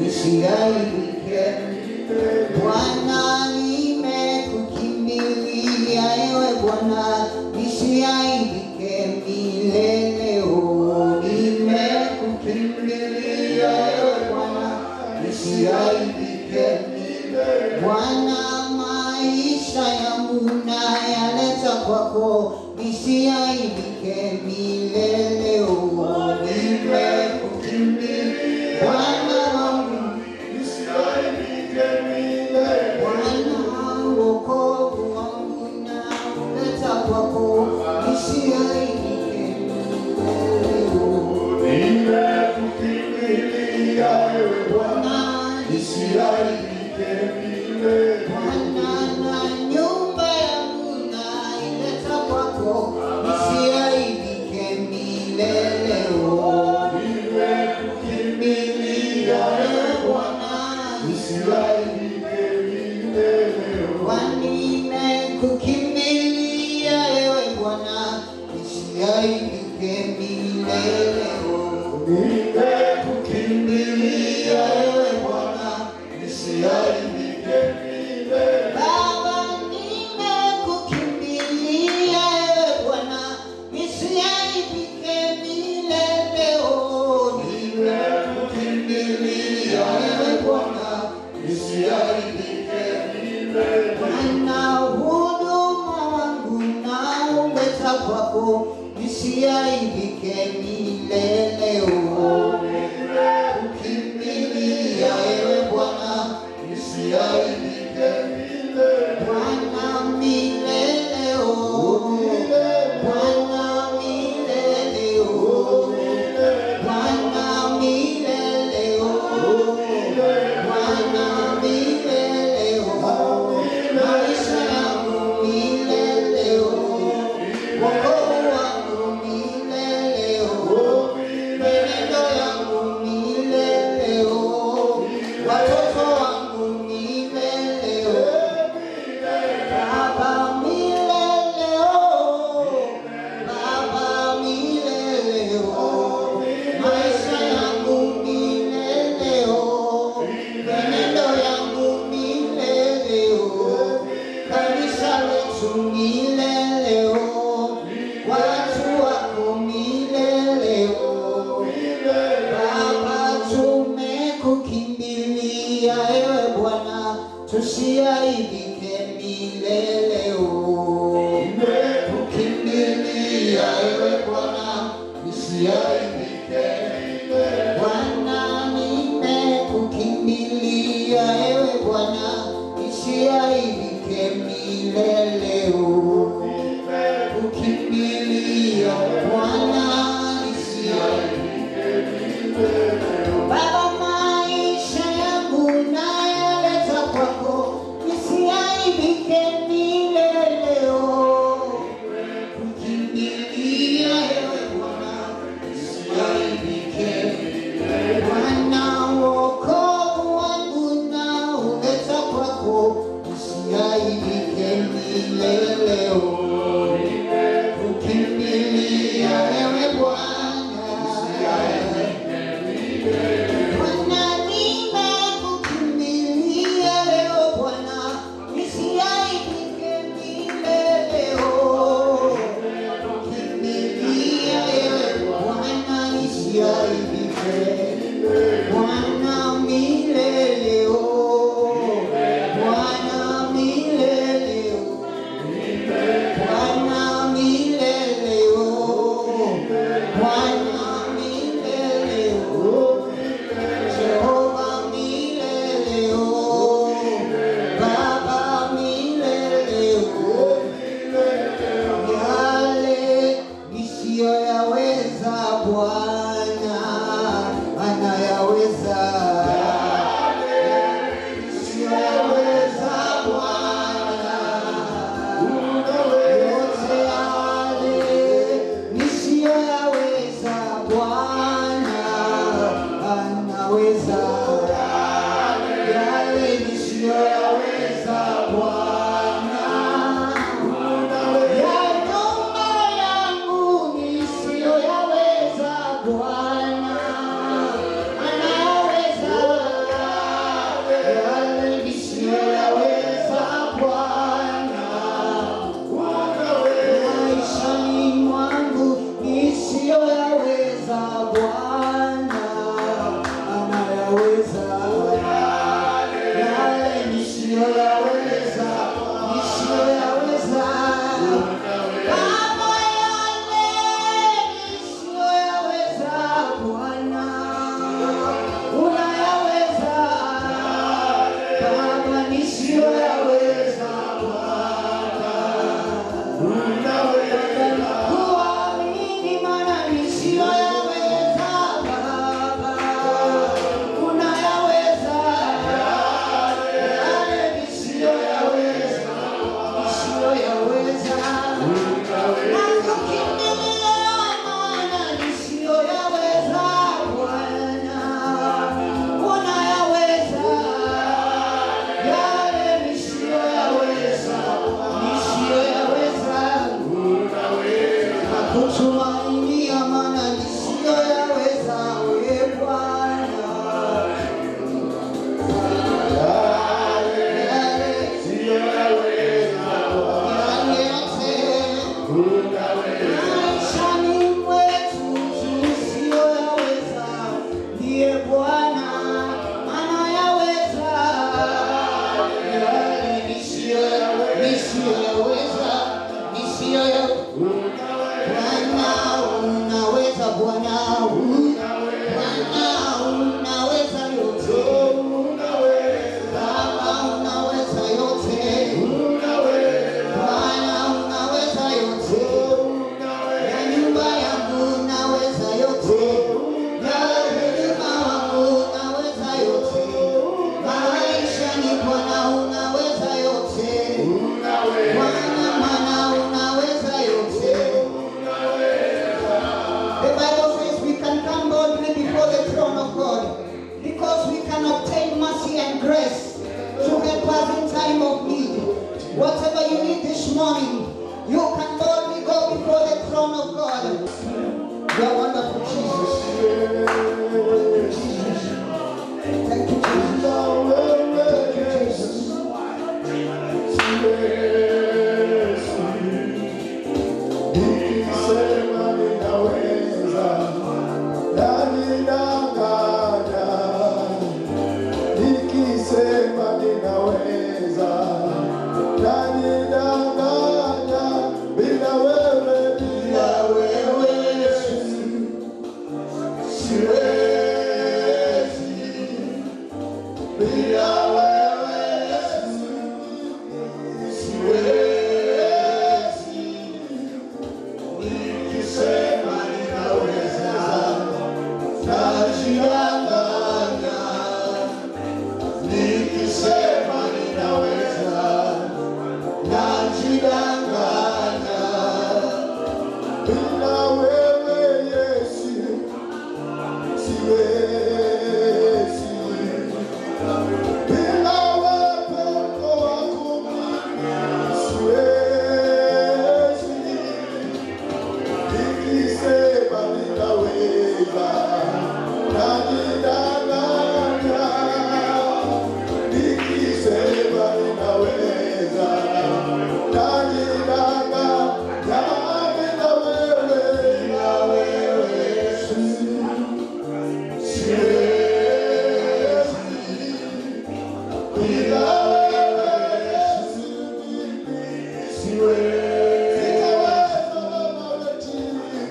nisiaibike. Bwana nimekukimbilia, ewe Bwana nisiaibike milele. Nimekukimbilia, ewe Bwana nisiaibike milele. Bwana maisha yangu nayaleta kwako, nisiaibike milele. Nimekukimbilia Bwana wangu, nisiaibike milele. Bwana wokovu wangu nauleta kwako, nisiaibike milele. Nimekukimbilia ewe Bwana, nisiaibike milele. Bwana na nyumba yangu naileta kwako, nisiaibike milele. Nimekukimbilia ewe Bwana, nisiaibike milele. Nimekukimbilia ewe Bwana, nisiaibike milele. Nimekukimbilia ewe Bwana, nisiaibike milele. Baba nimekukimbilia ewe Bwana, nisiaibike milele. Nimekukimbilia ewe Bwana, nisiaibike milele. Bwana huduma wangu nauleta kwako, nisiaibike milele. Nimekukimbilia ewe Bwana, nisiaibike milele. Bwana milele, Bwana milele, Bwana milele, Bwana milele, maisha yangu milele, wokovu wangu milele, mienendo yangu milele, watoto wangu milele, Baba milele, Baba milele, maisha yangu milele, mienendo yangu milele, kanisa letu milele, watu wako milele. Baba tumekukimbilia ewe Bwana, tusiaibike milele. Nimekukimbilia ewe Bwana, nisiaibike milele. Bwana nimekukimbilia ewe Bwana, nisiaibike milele. Nimekukimbilia Bwana, nisiaibike milele. Baba maisha yangu nayaleta kwako, nisiaibike milele. Nimekukimbilia ewe Bwana, nisiaibike milele. Bwana wokovu wangu nauleta kwako, nisiaibike milele. Nimekukimbilia ewe Bwana, nisiaibike milele. Bwana nimekukimbilia ewe Bwana, nisiaibike milele. Nimekukimbilia ewe Bwana, nisiaibike Bwana milele, Bwana milele, Bwana milele, Bwana milele, Jehova milele, Baba milele, yale nisiyoyaweza Bwana anayaweza. Nisiyoyaweza Bwana, yote yale nisiyoyaweza Bwana anaweza. Yale nisiyoyaweza Bwana, ya nyumba yangu nisiyoyaweza Bwana anaweza. and grace to help us in time of need. Whatever you need this morning, you can boldly go before the throne of God. You are wonderful, Jesus. Jesus. Thank you, Jesus. Thank you, Jesus. Nikisema ninaweza, nanidanganya. Nikisema ninaweza, nanidanganya. Bila wewe, bila wewe Yesu, siwezi. Bila wewe Yesu, siwezi. Nikisema ninaweza, najidanganya. Nikisema ninaweza, najidanganya. Bila wewe Yesu, siwezi. Bila upendo wako mimi, siwezi. Nikisema ninaweza, najidanganya. Nikisema ninaweza, najidanganya. Bila wewe Yesu, siwezi. Bila wewe Yesu, siwezi.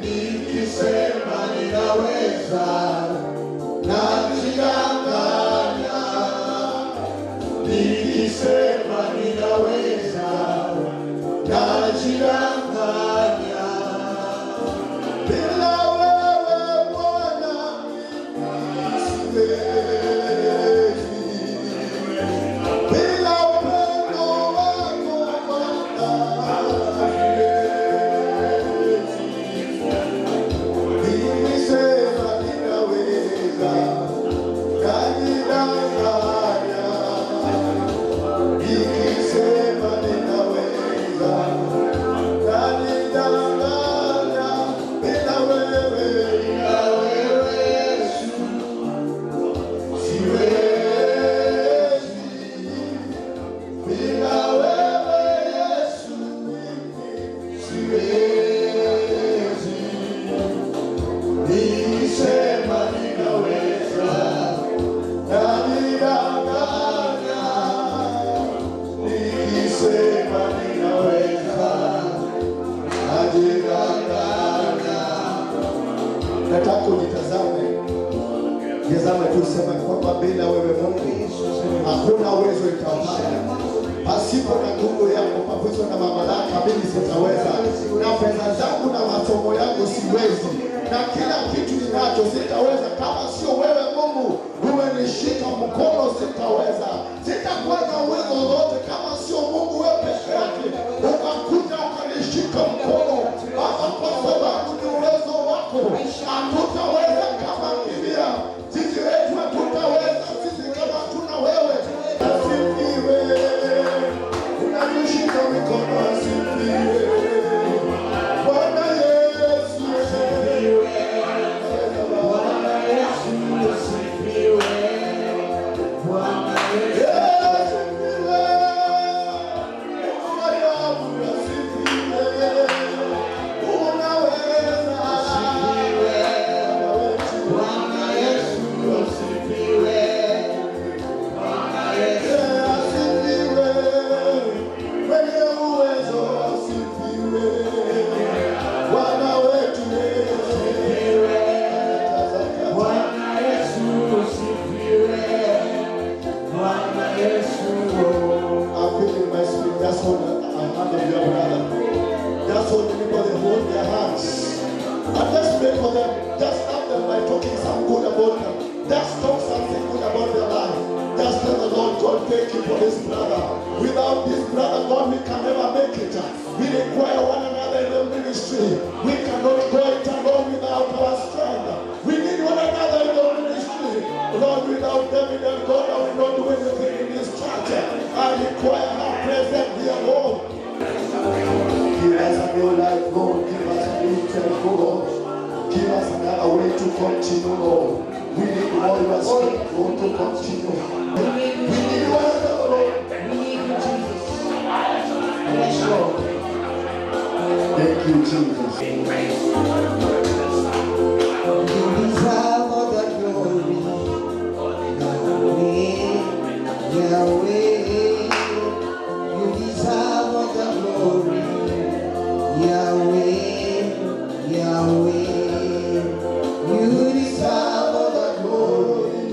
Nikisema ninaweza, najidanganya. Nikisema ninaweza, najidanganya. Bila wewe Bwana, siwezi. Bila upendo wako Bwana, siwezi. Nikisema ninaweza, najidanganya. Nikisema ninaweza, najidanganya. Bila wewe Yesu, siwezi. Bila wewe Yesu, siwezi. Nikisema ninaweza, najidanganya. Nikisema ninaweza, najidanganya. Nataka unitazame, nitazame tu, sema kwamba bila wewe Mungu hakuna uwezo itafanya. Pasipo na nguvu yako, pamoja na mamlaka, mimi sitaweza. Na pesa zangu na masomo yangu siwezi, na kila kitu ninacho sitaweza. Kama sio wewe Mungu umenishika mkono, sitaweza. Sitakuwa na uwezo wote kama sio Mungu wewe peke yake ukakuja ukanishika mkono. Baba, kwa sababu ni uwezo wako, hatutaweza kama kimbia. Sisi wetu hatutaweza, sisi kama tuna wewe. Asifiwe, unanishika mikono, asifiwe. Bwana Yesu, asifiwe. Bwana Yesu, asifiwe. Bwana Yesu, asifiwe. Unayabu, asifiwe. Unaweza, asifiwe. Bwana Yesu, asifiwe. Bwana Yesu, asifiwe. Mwenye uwezo, asifiwe. Bwana wetu asifiwe. Bwana Yesu, asifiwe. Bwana Yesu. I feel in my spirit. Just hold the hand of your brother. Just hold anybody, hold their hands. And just pray for them. Just help them by talking some good about them. Just talk something good about their life. Just tell the Lord, God, thank you for this brother. Without this brother, God, we can never make it. We require one another in the ministry. We cannot go it alone without our strength. We need one another in the ministry. Lord, without them, God, I will not do anything. require our presence here, Lord. Give us a new life, Lord. Give us a new temple, Lord. Give us another way to continue, Lord. We need more of your spirit, Lord, to continue. We need one another, Lord. We need you, Jesus. Yes, Lord. Thank you, Jesus. You deserve all the glory. Yahweh, Yahweh. You deserve all the glory. Yahweh, Yahweh. You deserve all the glory.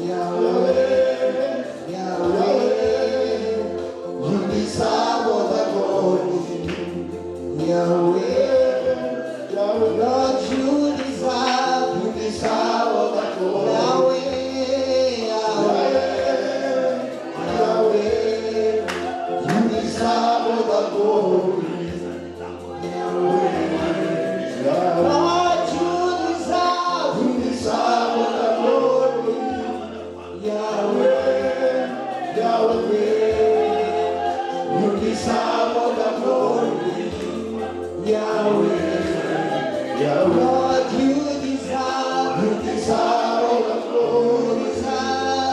Yahweh, Yahweh. You deserve all the glory. Yahweh, Lord, you deserve all the glory. Yahweh, Yahweh, you deserve all the glory. Yahweh, Lord, you deserve all the glory. Yahweh, Yahweh, you deserve all the glory. Yahweh, Yahweh, Lord, you deserve all the glory. Yahweh,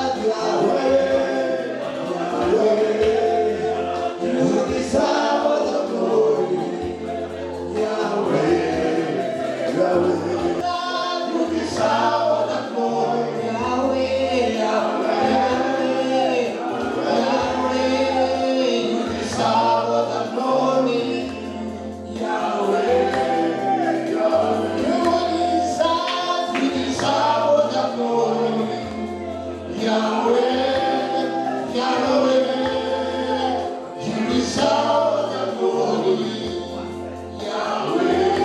Yahweh, you deserve all the glory. Yahweh, Yahweh, you deserve all the glory. Yahweh, Yahweh, Yahweh, you deserve all the glory. Yahweh, Yahweh, you deserve all the glory. Yahweh, Yahweh, you deserve all the glory. Yahweh,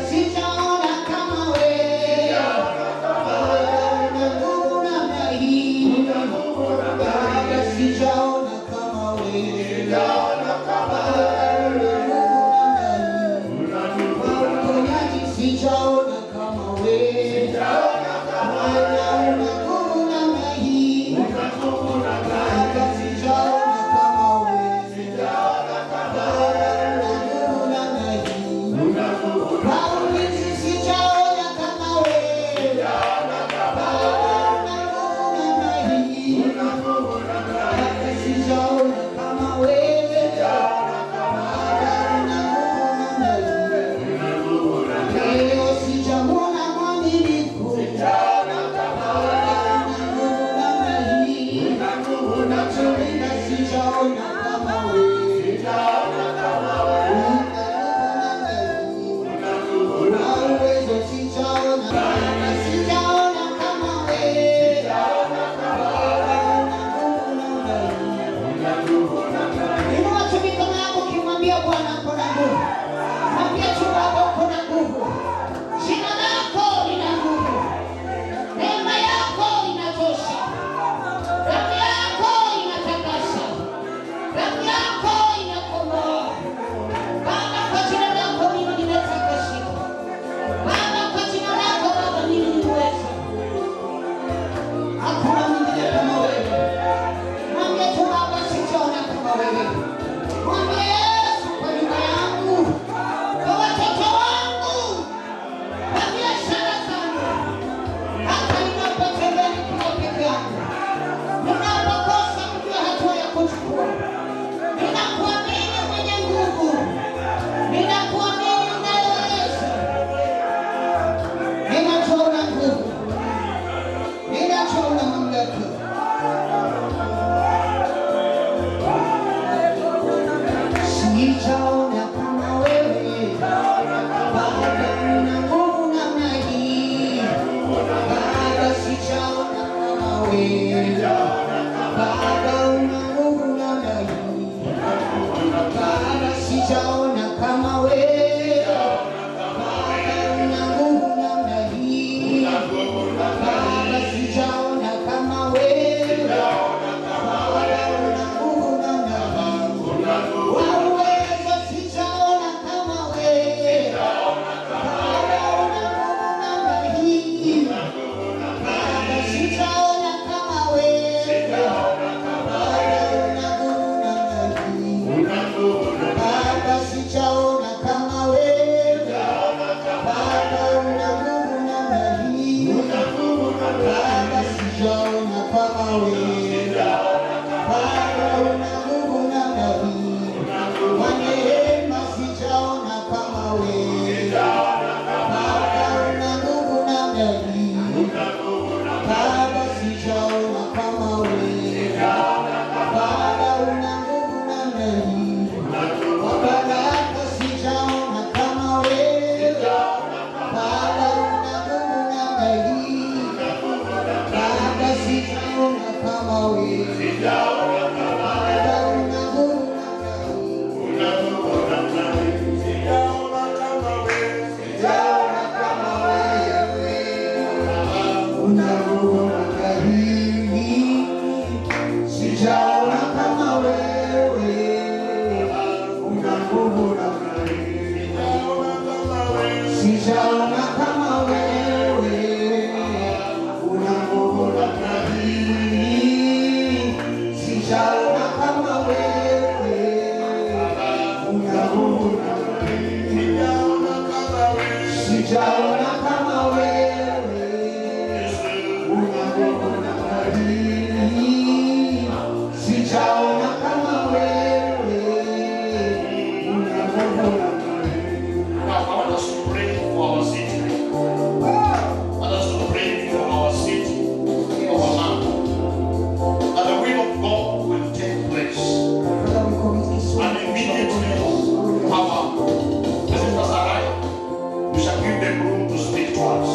Sijaona kama wewe, una nguvu namna hii. hakuna mwingine kama wewe. Mwambie tu Baba, sijaona kama wewe. Mwambie Yesu, kwa nyumba yangu, kwa watoto wangu, kwa biashara zangu, hata ninapotembea nikiwa peke yangu, ninapokosa kujua hatua ya kuchukua, ninakuamini mwenye nguvu, ninakuamini unayeweza. Ninajua una nguvu, ninajua una mamlaka. Sijaona kama wewe, Baba una nguvu namna hii. Baba sijaona kama wewe, Baba una nguvu namna hii. Baba sijaona kama wewe, Baba una nguvu namna hii. Baba sijaona kama wewe, Baba una nguvu namna hii. Waweza sijaona kama wewe, Baba una nguvu namna hii. Baba sijaona kama wewe, Baba una nguvu namna hii. Baba sijaona kama wewe, Baba una nguvu namna hii. Baba sijaona kama wewe, Baba una nguvu namna hii. Kwa neema sijaona kama wewe, Baba una nguvu namna hii. Baba sijaona kama wewe, Baba una nguvu namna hii. Kwa baraka sijaona kama wewe, Baba una nguvu namna hii. Baba sijaona kama wewe, Baba una nguvu namna hii. Sijaona kama wewe, una nguvu namna hii. Sijaona kama wewe, una nguvu namna hii. Sijaona kama wewe, una nguvu namna hii. Sijaona kama wewe, una nguvu namna hii. Sijaona kama wewe, una nguvu namna hii. Sijaona kama wewe, una nguvu namna hii. Now, I want us to pray for our city. I want us to pray for our city, our land. That the will of God will take place. And immediately, our visitors arrive. We shall give them room to speak to us.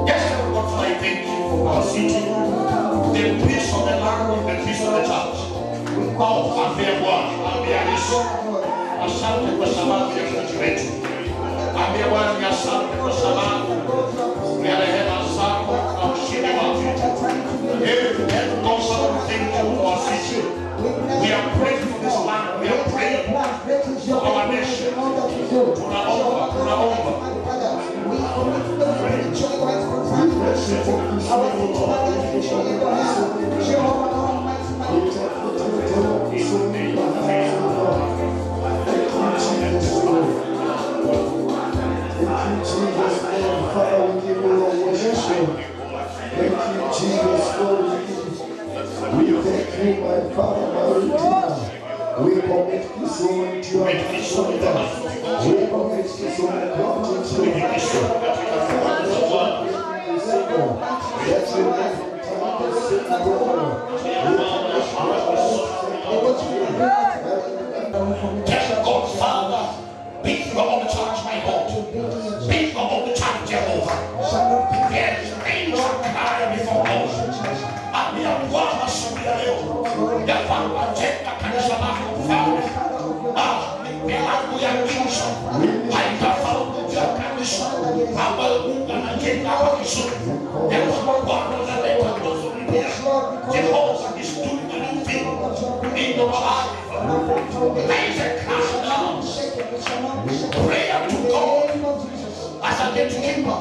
Yes, God, I thank you for our city. The peace of the land, the peace of the church. Oh, ambia Bwana, ambia Yesu. Asante kwa sababu ya mji wetu. Ambia Bwana ni asante kwa sababu ya rehema zako na ushindi wako. Every awesome thing to our city. We are praying for this land. We are praying for our nation. Tunaomba. We commit this woman to your hands. We commit this woman to your hands. Let your life Tell God, Father, be your own church, my God. Be your own church, Jehovah. There is things that cry before God. Ambia Bwana siku ya leo ya kwamba jenga kanisa lako Mfalme. Milango ya giza haitafaulu juu ya kanisa ambayo Mungu anajenga hapa vizuri. Ya kwamba Bwana analeta nguvu mpya. Jehovah is doing a new thing in your life. Raise a cry now. Prayer to God as a gatekeeper.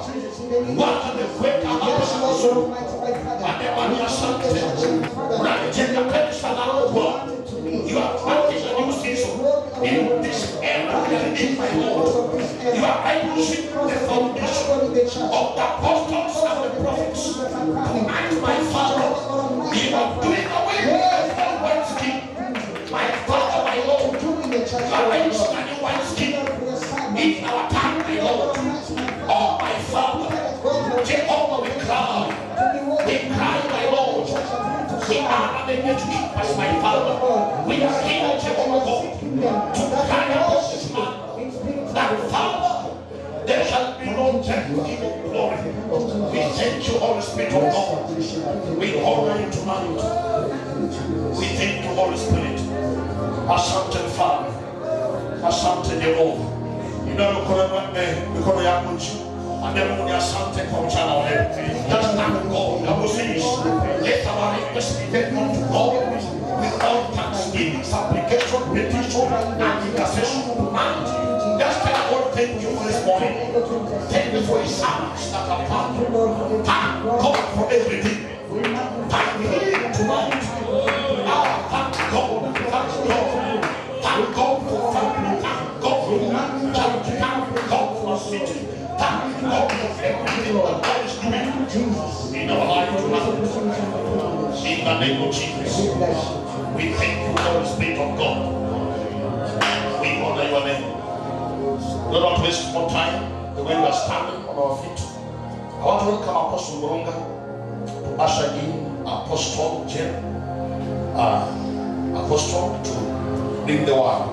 Bwana amekuweka hapa vizuri. Amewambia asante of the apostles and the prophets. Tonight, my Father, you are doing away with the white skin. My Father, my Lord, arrange a new white skin in our time, my Lord. Oh, my Father, Jehovah, we cry, my Lord. We are unable to keep us, my Father. We are here, Jehovah God, to cry out this man. That Father, there shall be no death in glory. We thank you, Holy Spirit of God. We honor you tonight. We thank you, Holy Spirit. Asante Father. Asante Jehovah. You know, because we are good. And then when you asante come channel, just thank God. I will say this. Let our request be taken unto God with all thanksgiving, supplication, petition, and intercession tonight. Just tell God, thank you for this morning. Thank you for his servants that have come. Thank God for everything. Thank him tonight. Thank God. Thank God. Thank God for family. Thank God for church. Thank God for our city. Thank God for everything that God is doing in our life tonight. In the name of Jesus, we thank you, Holy Spirit of God. We honor your name. Do not waste more time the way we are standing on our feet. I want to welcome Apostle Burunga to usher in Apostle Jen, Apostle to bring the word.